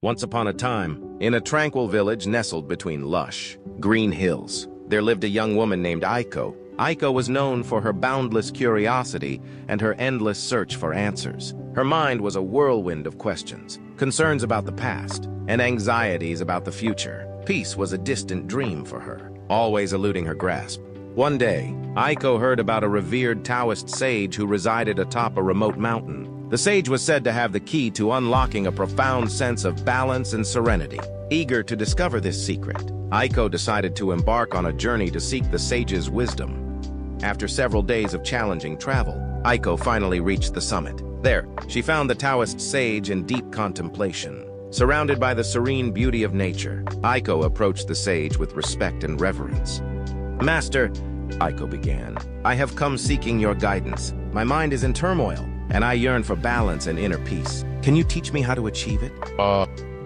Once upon a time, in a tranquil village nestled between lush, green hills, there lived a young woman named Aiko. Aiko was known for her boundless curiosity and her endless search for answers. Her mind was a whirlwind of questions, concerns about the past, and anxieties about the future. Peace was a distant dream for her, always eluding her grasp. One day, Aiko heard about a revered Taoist sage who resided atop a remote mountain. The sage was said to have the key to unlocking a profound sense of balance and serenity. Eager to discover this secret, Aiko decided to embark on a journey to seek the sage's wisdom. After several days of challenging travel, Aiko finally reached the summit. There, she found the Taoist sage in deep contemplation. Surrounded by the serene beauty of nature, Aiko approached the sage with respect and reverence. "Master," Aiko began, "I have come seeking your guidance. My mind is in turmoil, and I yearn for balance and inner peace. Can you teach me how to achieve it?"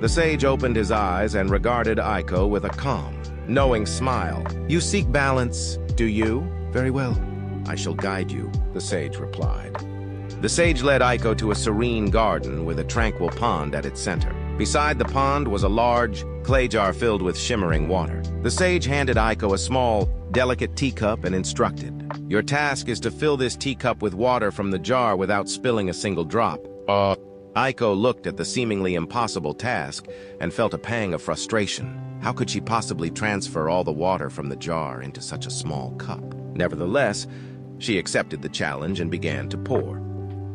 The sage opened his eyes and regarded Aiko with a calm, knowing smile. "You seek balance, do you? Very well. I shall guide you," the sage replied. The sage led Aiko to a serene garden with a tranquil pond at its center. Beside the pond was a large clay jar filled with shimmering water. The sage handed Aiko a small, delicate teacup and instructed, "Your task is to fill this teacup with water from the jar without spilling a single drop." Aiko looked at the seemingly impossible task and felt a pang of frustration. How could she possibly transfer all the water from the jar into such a small cup? Nevertheless, she accepted the challenge and began to pour.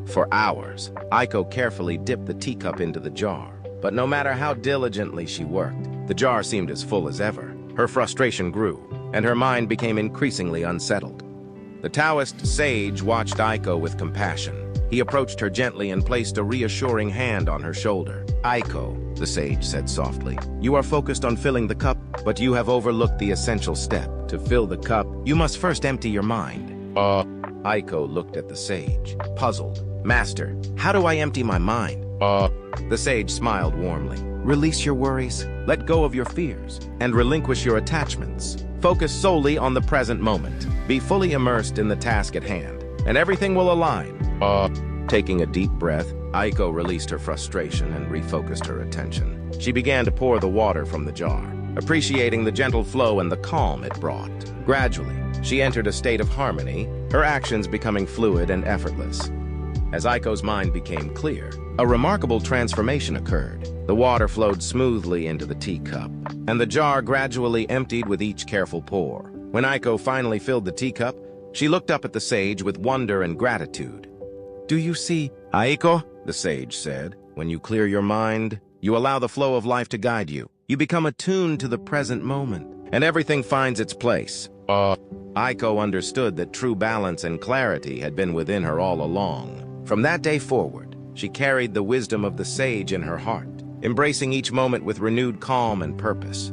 For hours, Aiko carefully dipped the teacup into the jar. But no matter how diligently she worked, the jar seemed as full as ever. Her frustration grew, and her mind became increasingly unsettled. The Taoist sage watched Aiko with compassion. He approached her gently and placed a reassuring hand on her shoulder. "Aiko," the sage said softly, "you are focused on filling the cup, but you have overlooked the essential step. To fill the cup, you must first empty your mind." Aiko looked at the sage, puzzled. "Master, how do I empty my mind?" The sage smiled warmly. "Release your worries, let go of your fears, and relinquish your attachments. Focus solely on the present moment. Be fully immersed in the task at hand, and everything will align." Taking a deep breath, Aiko released her frustration and refocused her attention. She began to pour the water from the jar, appreciating the gentle flow and the calm it brought. Gradually, she entered a state of harmony, her actions becoming fluid and effortless. As Aiko's mind became clear, a remarkable transformation occurred. The water flowed smoothly into the teacup, and the jar gradually emptied with each careful pour. When Aiko finally filled the teacup, she looked up at the sage with wonder and gratitude. "Do you see, Aiko?" the sage said. "When you clear your mind, you allow the flow of life to guide you. You become attuned to the present moment, and everything finds its place." Aiko understood that true balance and clarity had been within her all along. From that day forward, she carried the wisdom of the sage in her heart, embracing each moment with renewed calm and purpose.